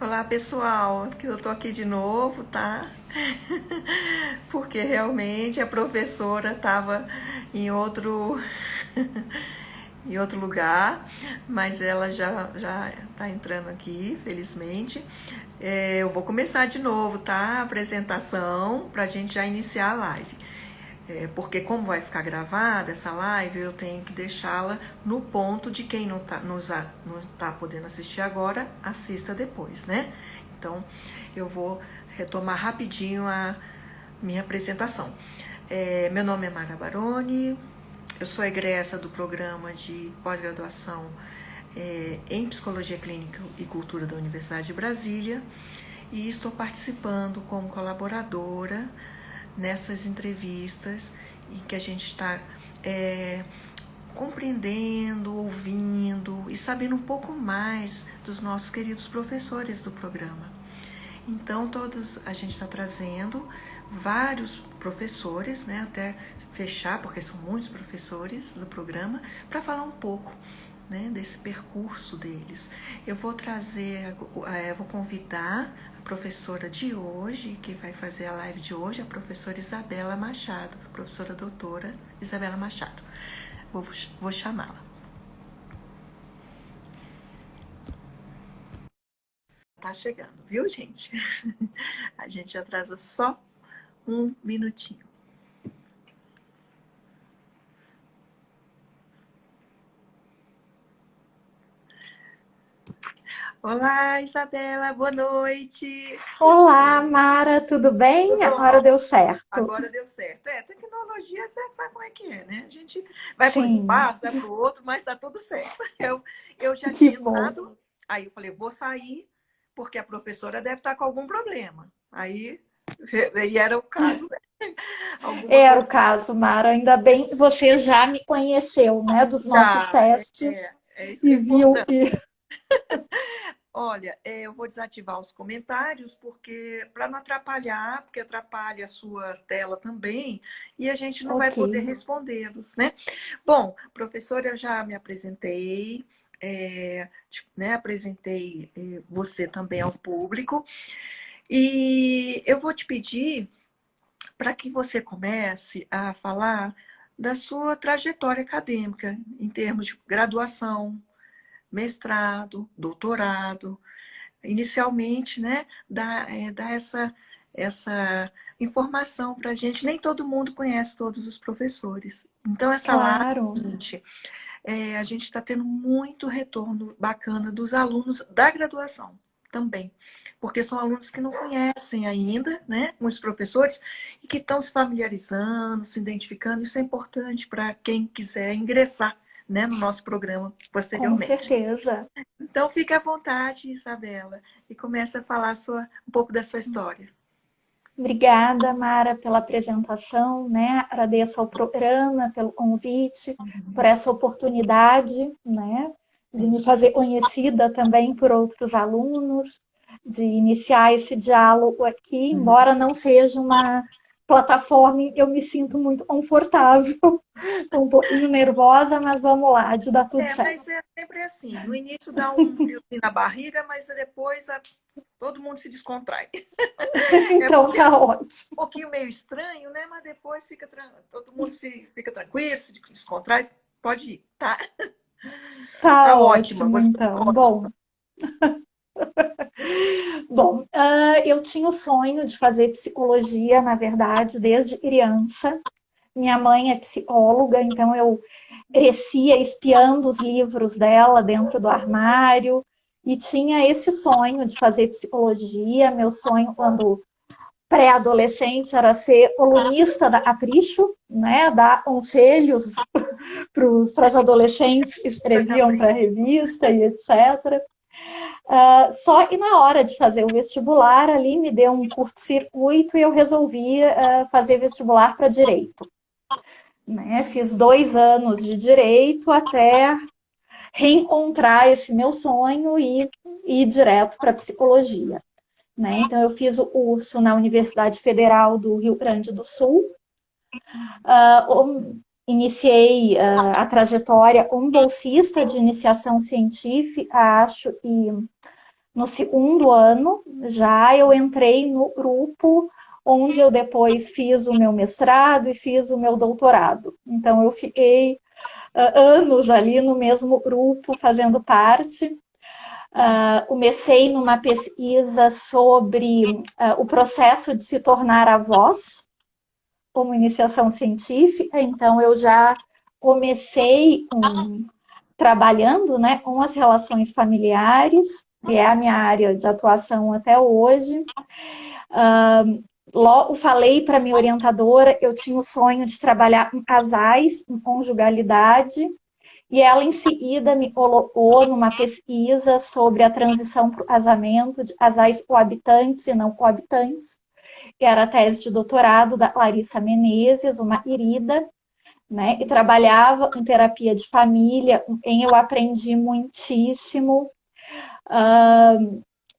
Olá, pessoal, que eu tô aqui de novo, tá? Porque realmente a professora estava em outro em outro lugar, mas ela já tá entrando aqui, felizmente. Eu vou começar de novo, tá? A apresentação para a gente já iniciar a live. Porque como vai ficar gravada essa live, eu tenho que deixá-la no ponto de quem não tá podendo assistir agora, assista depois, né? Então, eu vou retomar rapidinho a minha apresentação. Meu nome é Mara Baroni, eu sou egressa do programa de pós-graduação em Psicologia Clínica e Cultura da Universidade de Brasília e estou participando como colaboradora nessas entrevistas em que a gente está compreendendo, ouvindo e sabendo um pouco mais dos nossos queridos professores do programa. Então, todos a gente está trazendo vários professores, né, até fechar, porque são muitos professores do programa, para falar um pouco, né, desse percurso deles. Eu vou vou convidar a professora de hoje, que vai fazer a live de hoje, a professora Isabela Machado, professora doutora Isabela Machado. Vou chamá-la. Tá chegando, viu, gente? A gente atrasa só um minutinho. Olá, Isabela, boa noite. Olá, Mara, tudo bem? Tudo Agora bom? deu certo. Agora deu certo. Tecnologia, você sabe como é que é, né? A gente vai para um Sim, espaço, vai para o outro, mas tá tudo certo. Eu já que tinha bom. entrado, aí eu falei, vou sair, porque a professora deve estar com algum problema. Aí, e era o caso, né? Alguma Era coisa o caso, Mara. Ainda bem que você já me conheceu, né, dos nossos já. testes É isso que e é viu importante. que. Olha, eu vou desativar os comentários porque para não atrapalhar, porque atrapalha a sua tela também e a gente não vai Ok, poder respondê-los, né? Bom, professora, eu já me apresentei, né? Apresentei você também ao público e eu vou te pedir para que você comece a falar da sua trajetória acadêmica em termos de graduação, mestrado, doutorado inicialmente, né, dar essa informação para a gente. Nem todo mundo conhece todos os professores. Então, essa live, claro. gente, a gente está tendo muito retorno bacana dos alunos da graduação também, porque são alunos que não conhecem ainda, né, muitos professores, e que estão se familiarizando, se identificando. Isso é importante para quem quiser ingressar, né, no nosso programa Com posteriormente. certeza. Então, fique à vontade, Isabela, e comece a falar um pouco da sua história. Obrigada, Mara, pela apresentação, né? Agradeço ao programa pelo convite, por essa oportunidade, né, de me fazer conhecida também por outros alunos, de iniciar esse diálogo aqui, embora não seja uma plataforma em que eu me sinto muito confortável. Estou um pouquinho nervosa, mas vamos lá, de dar tudo certo. Mas é sempre assim. No início dá um friozinho na barriga, mas depois todo mundo se descontrai. É Então porque é tá um ótimo. pouquinho meio estranho, né? Mas depois todo mundo fica tranquilo, se descontrai. Pode ir, tá? Tá Tá ótima, ótimo, gostei. então. Bom, eu tinha o sonho de fazer psicologia, na verdade, desde criança. Minha mãe é psicóloga, então eu crescia espiando os livros dela dentro do armário e tinha esse sonho de fazer psicologia. Meu sonho, quando pré-adolescente, era ser colunista da Capricho, né, dar conselhos para os adolescentes que Da escreviam para a Capricho. revista e etc. Só que na hora de fazer o vestibular, ali me deu um curto-circuito e eu resolvi fazer vestibular para direito. Né? Fiz 2 anos de direito até reencontrar esse meu sonho e ir direto para psicologia. Né? Então, eu fiz o curso na Universidade Federal do Rio Grande do Sul. Iniciei a trajetória como bolsista de iniciação científica, acho, e No segundo ano, já eu entrei no grupo onde eu depois fiz o meu mestrado e fiz o meu doutorado. Então, eu fiquei anos ali no mesmo grupo, fazendo parte. Comecei numa pesquisa sobre o processo de se tornar avós, como iniciação científica, então eu já comecei trabalhando, né, com as relações familiares, e é a minha área de atuação até hoje. Logo falei para minha orientadora, eu tinha o sonho de trabalhar com casais, em conjugalidade, e ela em seguida me colocou numa pesquisa sobre a transição para o casamento de casais coabitantes e não coabitantes, que era a tese de doutorado da Larissa Menezes, uma querida, né? E trabalhava em terapia de família, em eu aprendi muitíssimo.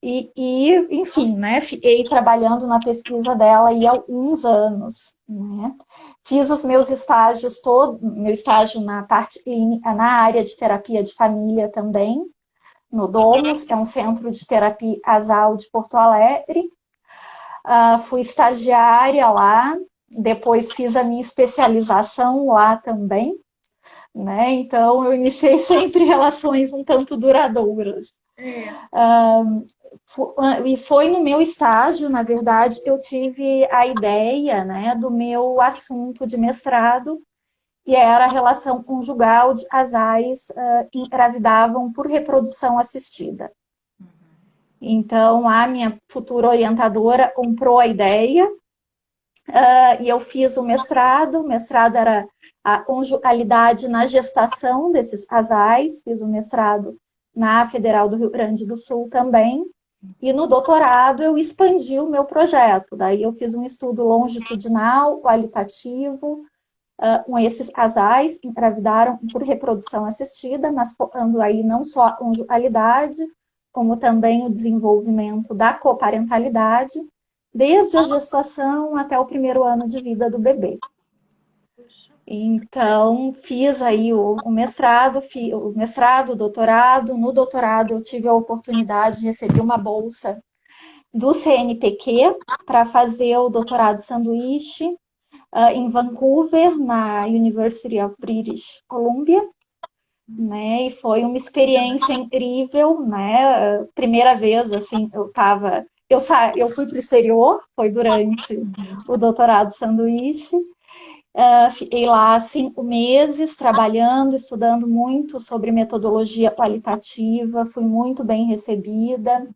Enfim, né, fiquei trabalhando na pesquisa dela aí há alguns anos, né? Fiz os meus estágios meu estágio na parte clínica, na área de terapia de família também, no Domus, que é um centro de terapia casal de Porto Alegre. Fui estagiária lá, depois fiz a minha especialização lá também, né? Então eu iniciei sempre relações um tanto duradouras. E foi no meu estágio, na verdade, eu tive a ideia, né, do meu assunto de mestrado, que era a relação conjugal de casais que engravidavam por reprodução assistida. Então, a minha futura orientadora comprou a ideia e eu fiz o mestrado. O mestrado era a conjugalidade na gestação desses casais. Fiz o mestrado na Federal do Rio Grande do Sul também. E no doutorado eu expandi o meu projeto. Daí eu fiz um estudo longitudinal, qualitativo, com esses casais que engravidaram por reprodução assistida, mas focando aí não só a conjugalidade, como também o desenvolvimento da coparentalidade, desde a gestação até o primeiro ano de vida do bebê. Então, fiz aí o mestrado, o doutorado. No doutorado, eu tive a oportunidade de receber uma bolsa do CNPq para fazer o doutorado sanduíche em Vancouver, na University of British Columbia, né? E foi uma experiência incrível, né? Primeira vez, assim, eu fui para o exterior, foi durante o doutorado sanduíche. Fiquei lá 5 meses trabalhando, estudando muito sobre metodologia qualitativa, fui muito bem recebida.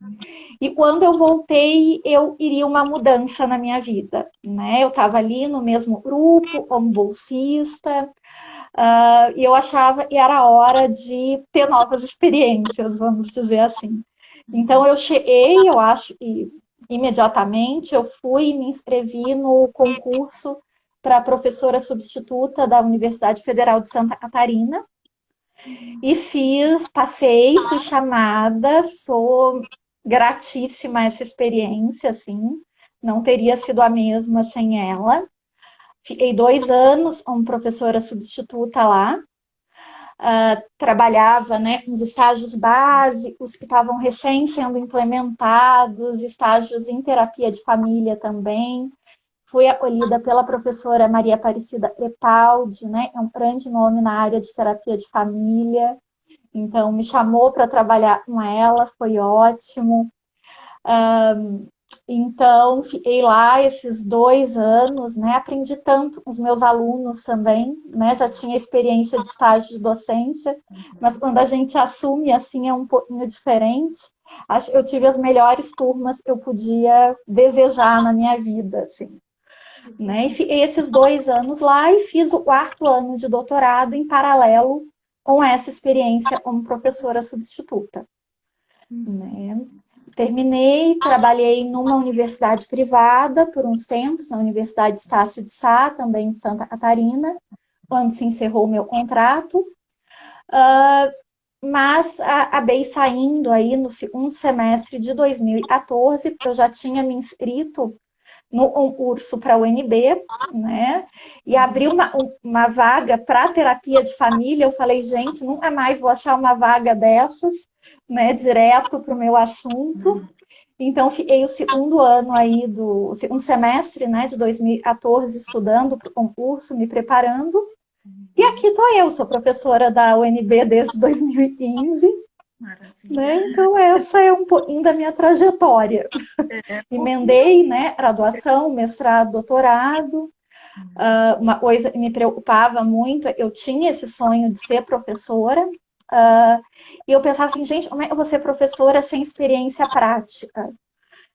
E quando eu voltei, eu iria uma mudança na minha vida, né? Eu estava ali no mesmo grupo, como bolsista, e eu achava que era hora de ter novas experiências, vamos dizer assim. Então eu cheguei, eu acho, e imediatamente eu fui e me inscrevi no concurso para professora substituta da Universidade Federal de Santa Catarina e passei, fui chamada, sou gratíssima a essa experiência, assim, não teria sido a mesma sem ela. Fiquei 2 anos como professora substituta lá, trabalhava, né, nos estágios básicos que estavam recém sendo implementados, estágios em terapia de família também. Fui acolhida pela professora Maria Aparecida Crepaldi, né? É um grande nome na área de terapia de família. Então, me chamou para trabalhar com ela, foi ótimo. Então, fiquei lá esses 2 anos, né? Aprendi tanto com os meus alunos também, né? Já tinha experiência de estágio de docência, mas quando a gente assume, assim, é um pouquinho diferente. Acho que eu tive as melhores turmas que eu podia desejar na minha vida, assim. Né? E fiquei esses 2 anos lá e fiz o 4º ano de doutorado em paralelo com essa experiência como professora substituta. Né? Terminei, trabalhei numa universidade privada por uns tempos, na Universidade Estácio de Sá, também em Santa Catarina, quando se encerrou o meu contrato. Mas acabei saindo aí no segundo semestre de 2014, porque eu já tinha me inscrito no concurso para a UNB, né? E abriu uma vaga para terapia de família. Eu falei, gente, nunca mais vou achar uma vaga dessas. né, direto para o meu assunto. Então, fiquei o segundo ano aí o segundo semestre, né, de 2014 estudando para o concurso, me preparando. E aqui estou eu, sou professora da UNB desde 2015, né? Maravilha. Então, essa é um pouquinho da minha trajetória. É, porque Emendei, né, graduação, mestrado, doutorado. Uma coisa que me preocupava muito, eu tinha esse sonho de ser professora, e eu pensava assim, gente, como é que eu vou ser professora sem experiência prática?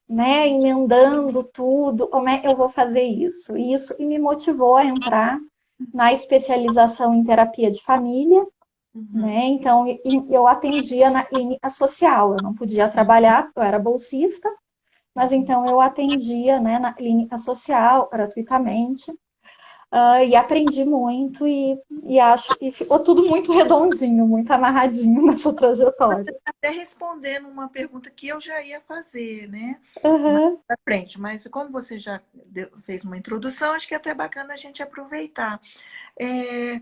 Né, emendando tudo, como é que eu vou fazer isso? E isso me motivou a entrar na especialização em terapia de família, né? Então, eu atendia na clínica social, eu não podia trabalhar, eu era bolsista, mas então eu atendia, né, na clínica social gratuitamente. E aprendi muito e acho que ficou tudo muito redondinho, muito amarradinho nessa trajetória. até respondendo uma pergunta que eu já ia fazer, né? Mais Uhum. pra frente, mas como você já fez uma introdução, acho que é até bacana a gente aproveitar. É,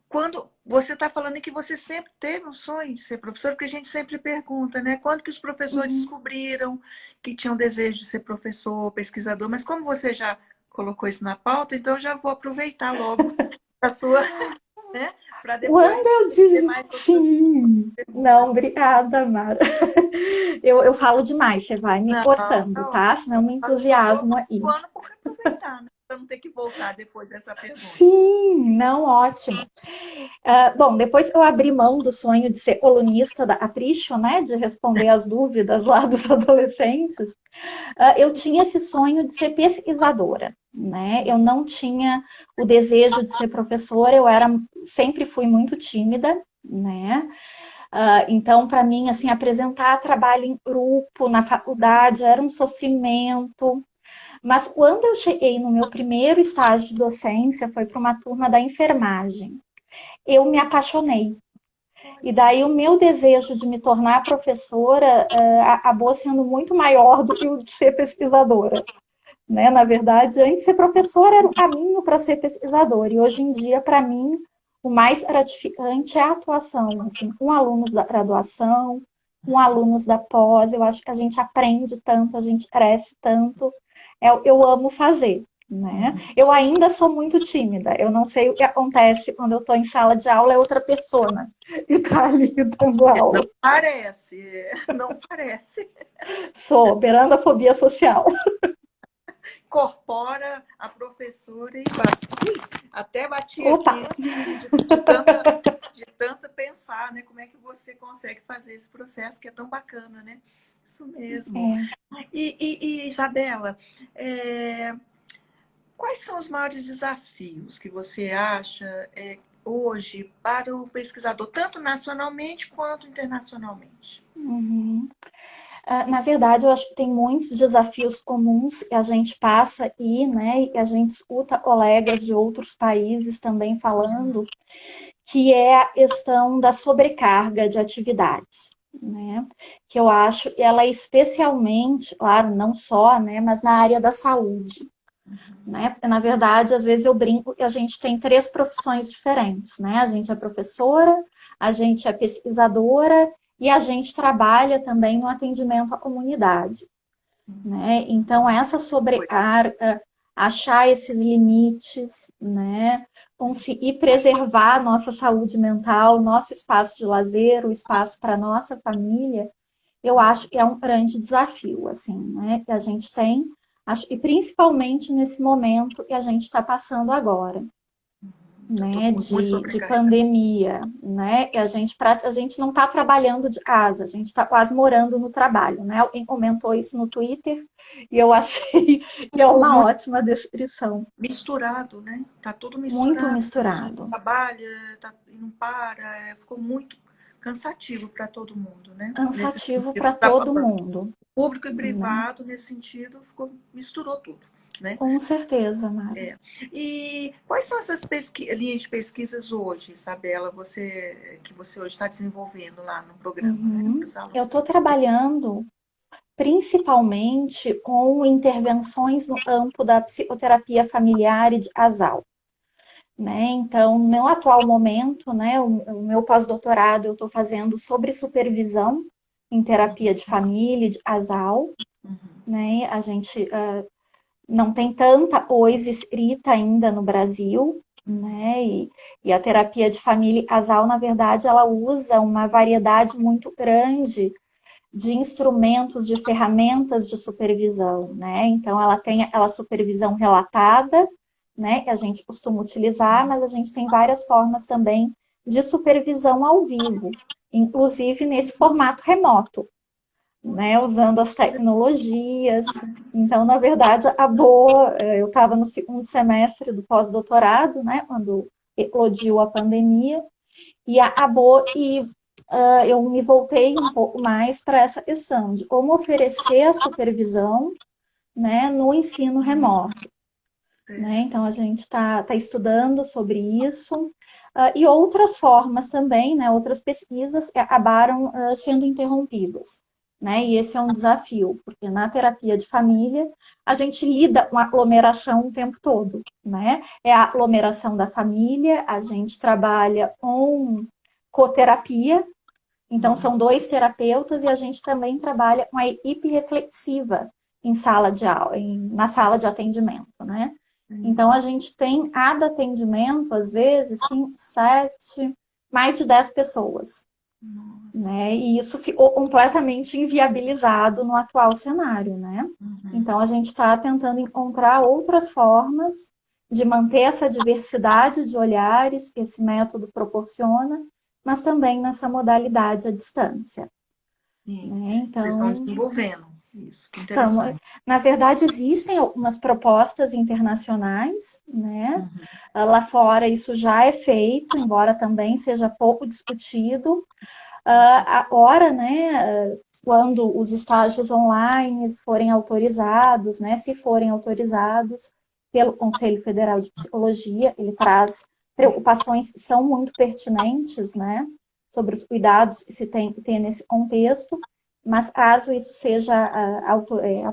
quando você está falando que você sempre teve um sonho de ser professor, porque a gente sempre pergunta, né? Quando que os professores Uhum. descobriram que tinham desejo de ser professor, pesquisador, mas como você já colocou isso na pauta, então eu já vou aproveitar logo a sua, né? Para Quando depois eu ter disse mais outras sim, não, perguntas. obrigada, Mara. Eu falo demais, você vai me Não, cortando, tá tá? ótimo. Senão me Eu só estou entusiasmo aí. pontuando por aproveitar, né? Para não ter que voltar depois dessa pergunta. Sim, não, ótimo. Bom, depois que eu abri mão do sonho de ser colunista da Capricho, né, de responder as dúvidas lá dos adolescentes, eu tinha esse sonho de ser pesquisadora, né? Eu não tinha o desejo de ser professora, sempre fui muito tímida, né? Então, para mim, assim, apresentar trabalho em grupo na faculdade era um sofrimento. Mas quando eu cheguei no meu primeiro estágio de docência, foi para uma turma da enfermagem. Eu me apaixonei. E daí o meu desejo de me tornar professora acabou sendo muito maior do que o de ser pesquisadora. Né? Na verdade, antes de ser professora era o caminho para ser pesquisador. E hoje em dia, para mim, o mais gratificante é a atuação, assim, com alunos da graduação, com alunos da pós. Eu acho que a gente aprende tanto, a gente cresce tanto. Eu amo fazer. Né? Eu ainda sou muito tímida. Eu não sei o que acontece quando eu estou em sala de aula, é outra pessoa que está ali dando Não aula. parece, não parece. Sou beirando a fobia social. Incorpora a professora e bate. Até bati Opa! aqui de tanto pensar, né? Como é que você consegue fazer esse processo que é tão bacana, né? Isso mesmo. É. E Isabela, quais são os maiores desafios que você acha hoje para o pesquisador, tanto nacionalmente quanto internacionalmente? Uhum. Na verdade, eu acho que tem muitos desafios comuns que a gente passa né, e a gente escuta colegas de outros países também falando, que é a questão da sobrecarga de atividades, né? Que eu acho que ela é especialmente, claro, não só, né, mas na área da saúde, né? Porque, na verdade, às vezes eu brinco que a gente tem três profissões diferentes, né? A gente é professora, a gente é pesquisadora e a gente trabalha também no atendimento à comunidade, né? Então, essa sobrecarga, achar esses limites, né? Conseguir preservar a nossa saúde mental, nosso espaço de lazer, o espaço para a nossa família, eu acho que é um grande desafio, assim, né? Que a gente tem, acho, e principalmente nesse momento que a gente está passando agora, Eu estou né? muito De sobrecarregada. pandemia, né? E a gente não está trabalhando de casa, a gente está quase morando no trabalho, né? Alguém comentou isso no Twitter e eu achei que é Tudo uma muito ótima descrição. misturado, né? Tá tudo Muito misturado. misturado. Trabalha, e não para, ficou muito cansativo para todo mundo, né? Nesse Cansativo sentido, para você está todo falando. mundo, Público e né? privado, nesse sentido, misturou tudo, né? Com certeza, Mara. E quais são essas linhas de pesquisas hoje, Isabela, que você hoje está desenvolvendo lá no programa, né, para Uhum. os Eu alunos? estou trabalhando principalmente com intervenções no campo da psicoterapia familiar e de casal. né? Então, no atual momento, né, o meu pós-doutorado eu estou fazendo sobre supervisão em terapia de família, de ASAL, Uhum. né? A gente não tem tanta coisa escrita ainda no Brasil, né? E a terapia de família ASAL, na verdade, ela usa uma variedade muito grande de instrumentos, de ferramentas de supervisão, né? Então, ela tem aquela supervisão relatada, né? Que a gente costuma utilizar, mas a gente tem várias formas também de supervisão ao vivo, inclusive nesse formato remoto, né? Usando as tecnologias. Então, na verdade, a boa, eu estava no segundo semestre do pós-doutorado, né? Quando eclodiu a pandemia, e acabou e eu me voltei um pouco mais para essa questão de como oferecer a supervisão, né, no ensino remoto, né? Certo. Então a gente está estudando sobre isso e outras formas também, né? Outras pesquisas que acabaram sendo interrompidas. Né? E esse é um desafio, porque na terapia de família a gente lida com a aglomeração o tempo todo, né? É a aglomeração da família, a gente trabalha com coterapia, então Uhum. são dois terapeutas e a gente também trabalha com a equipe reflexiva em sala de aula, na sala de atendimento, né? Então Sim. a gente tem cada atendimento, às vezes, 5, 7, mais de 10 pessoas, Nossa. né? E isso ficou completamente inviabilizado no atual cenário, né? Uhum. Então a gente está tentando encontrar outras formas de manter essa diversidade de olhares que esse método proporciona, mas também nessa modalidade à distância, Sim. né? Vocês estão Então, desenvolvendo isso. Que então, interessante. na verdade, existem algumas propostas internacionais, né? Uhum. Lá fora isso já é feito, embora também seja pouco discutido. Agora, né, quando os estágios online forem autorizados, né, se forem autorizados pelo Conselho Federal de Psicologia, ele traz preocupações que são muito pertinentes, né, sobre os cuidados que se tem que ter nesse contexto, mas caso isso seja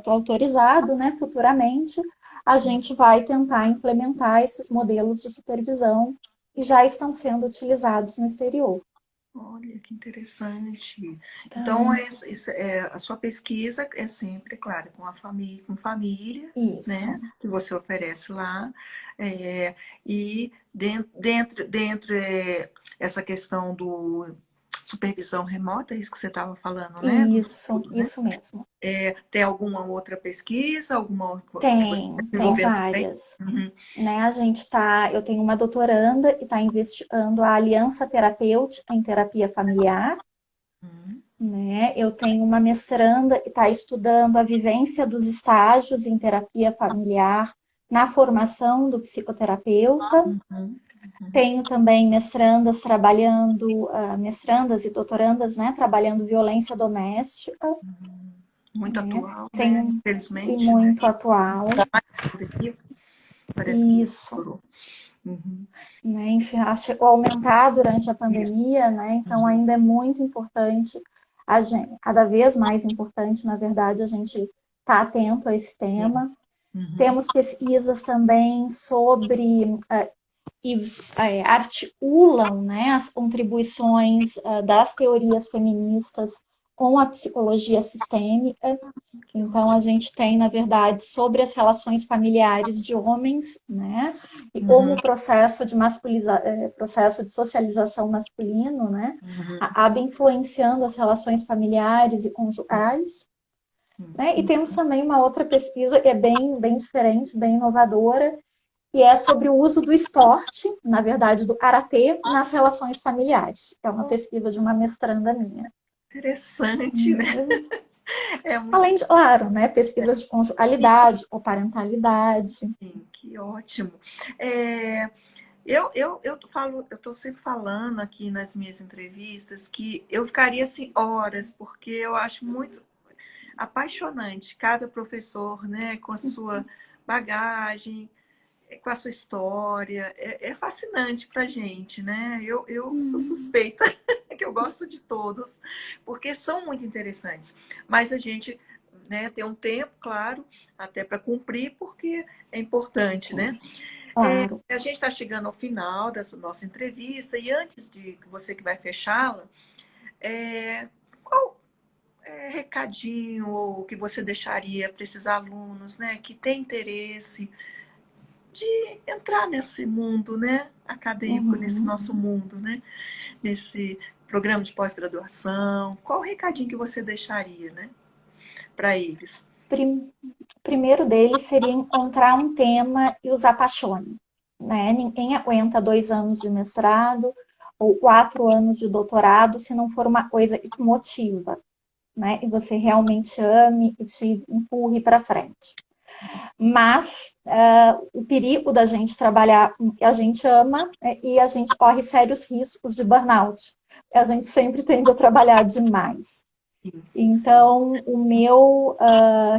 autorizado, né, futuramente, a gente vai tentar implementar esses modelos de supervisão que já estão sendo utilizados no exterior. Olha, que interessante. Então, Então, a sua pesquisa é sempre, claro, com família, isso. né, que você oferece lá, e dentro essa questão do supervisão remota, é isso que você estava falando, né, do estudo, né? Isso mesmo. Tem alguma outra pesquisa, alguma outra que você está Tem desenvolvendo também? várias. Uhum. Né? Eu tenho uma doutoranda e está investigando a aliança terapêutica em terapia familiar. Uhum. Né? Eu tenho uma mestranda que está estudando a vivência dos estágios em terapia familiar na formação do psicoterapeuta. Uhum. Uhum. Tenho também mestrandas trabalhando, mestrandas e doutorandas, né, trabalhando violência doméstica, Muito né? atual, né? Tenho e Infelizmente, né? muito atual. Pandemia, parece que Isso, piorou. Uhum. né? Enfim, chegou a aumentar durante a Isso. pandemia, né? Então Uhum. ainda é muito importante a gente, cada vez mais importante, na verdade, a gente estar atento a esse Sim. tema. Uhum. Temos pesquisas também sobre que articulam, né, as contribuições das teorias feministas com a psicologia sistêmica. Que Então, a ótimo. gente tem, na verdade, sobre as relações familiares de homens, né? E como Uhum. o processo de socialização masculino, né? Uhum. Acaba influenciando as relações familiares e conjugais. Né? E Uhum. temos também uma outra pesquisa que é bem diferente, bem inovadora, que é sobre o uso do esporte, na verdade, do karatê, nas relações familiares. É uma pesquisa de uma mestranda minha. Interessante, né? É muito Além de, claro, né, pesquisas de conjugalidade ou parentalidade. bem, que ótimo. É, eu tô sempre falando aqui nas minhas entrevistas que eu ficaria assim horas, porque eu acho muito apaixonante cada professor, né, com a sua bagagem, com a sua história. É fascinante para a gente, né? Eu sou suspeita, que eu gosto de todos, porque são muito interessantes. Mas a gente, né, tem um tempo, claro, até para cumprir, porque é importante, né? Claro. A gente está chegando ao final dessa nossa entrevista e antes de você que vai fechá-la, qual recadinho que você deixaria para esses alunos, né, que têm interesse de entrar nesse mundo, né, acadêmico, nesse Uhum. nosso mundo, né, nesse programa de pós-graduação? Qual recadinho que você deixaria, né, para eles? Prim- Primeiro deles seria encontrar um tema e os apaixone, né? Ninguém aguenta 2 anos de mestrado ou 4 anos de doutorado se não for uma coisa que te motiva, né? E você realmente ame e te empurre para frente. Mas o perigo da gente trabalhar com o que a gente ama, e a gente corre sérios riscos de burnout. A gente sempre tende a trabalhar demais. Sim. Então, o meu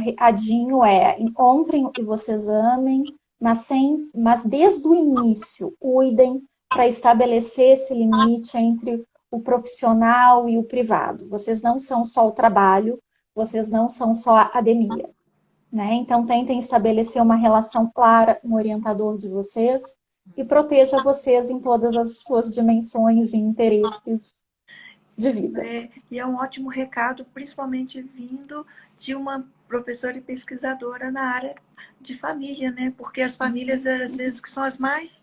recadinho é: encontrem o que vocês amem, mas desde o início, cuidem para estabelecer esse limite entre o profissional e o privado. Vocês não são só o trabalho, vocês não são só a academia, né? Então, tentem estabelecer uma relação clara com o orientador de vocês e proteja vocês em todas as suas dimensões e interesses de vida. E é um ótimo recado, principalmente vindo de uma professora e pesquisadora na área de família, né? Porque as famílias, às vezes, que são as mais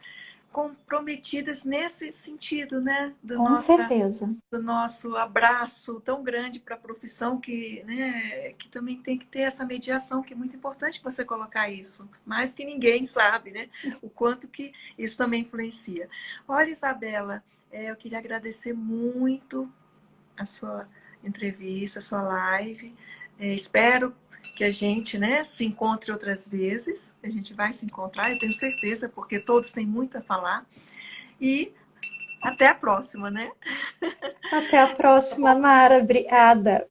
comprometidas nesse sentido, né? Com certeza. Do nosso abraço tão grande para a profissão que, né, que também tem que ter essa mediação, que é muito importante você colocar isso, mais que ninguém sabe, né, o quanto que isso também influencia. Olha, Isabela, eu queria agradecer muito a sua entrevista, a sua live. Espero que a gente, né, se encontre outras vezes. A gente vai se encontrar, eu tenho certeza, porque todos têm muito a falar. E até a próxima, né? Até a próxima, Mara. Obrigada.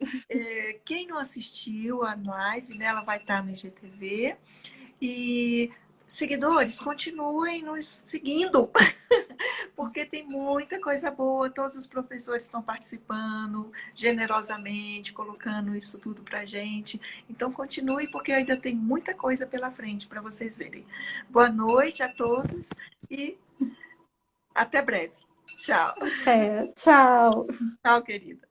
Quem não assistiu a live, né, ela vai estar no IGTV. E seguidores, continuem nos seguindo, porque tem muita coisa boa. Todos os professores estão participando generosamente, colocando isso tudo para gente. Então, continue, porque ainda tem muita coisa pela frente para vocês verem. Boa noite a todos e até breve. Tchau. Até. Tchau. Tchau, querida.